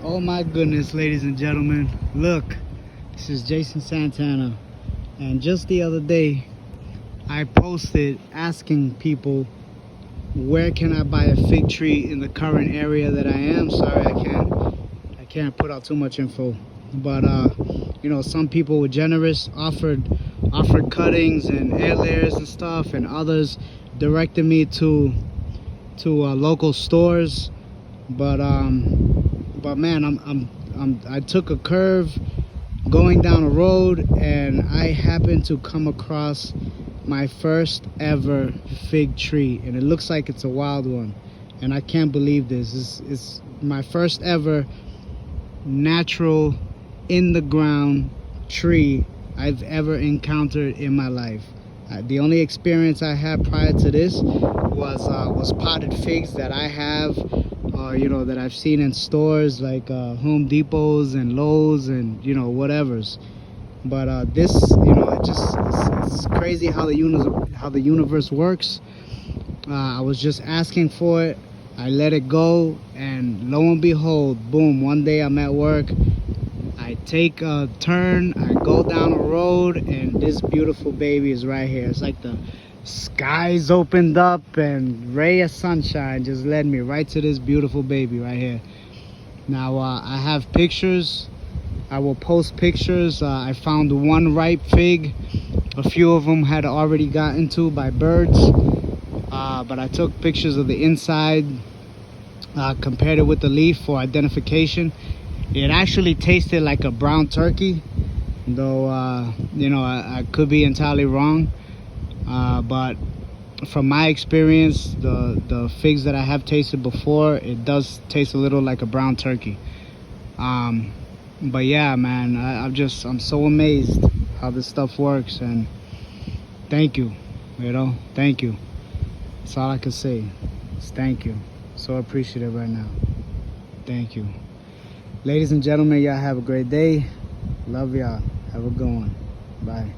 Oh my goodness, ladies and gentlemen, look, this is Jason Santana, and just the other day I posted asking people where can I buy a fig tree in the current area that I am. Sorry, I can't put out too much info, but you know, some people were generous, offered cuttings and air layers and stuff, and others directed me to local stores. But man, I took a curve going down a road, and I happened to come across my first ever fig tree, and it looks like it's a wild one, and I can't believe this. It's my first ever natural in the ground tree I've ever encountered in my life. The only experience I had prior to this was potted figs that I have, you know, that I've seen in stores like Home Depots and Lowe's and, you know, whatever's. But this, you know, it's crazy how the universe works. I was just asking for it. I let it go, and lo and behold, boom! One day I'm at work. I take a turn, I go down a road, and this beautiful baby is right here. It's like the skies opened up and ray of sunshine just led me right to this beautiful baby right here. Now I have pictures. I will post pictures. I found one ripe fig. A few of them had already gotten to by birds, but I took pictures of the inside, compared it with the leaf for identification. It actually tasted like a brown turkey, though you know, I could be entirely wrong, but from my experience, the figs that I have tasted before, it does taste a little like a brown turkey. But yeah, man, I'm so amazed how this stuff works, and thank you, you know, thank you. That's all I can say is thank you. So appreciative right now. Thank you. Ladies and gentlemen, y'all have a great day. Love y'all. Have a good one. Bye.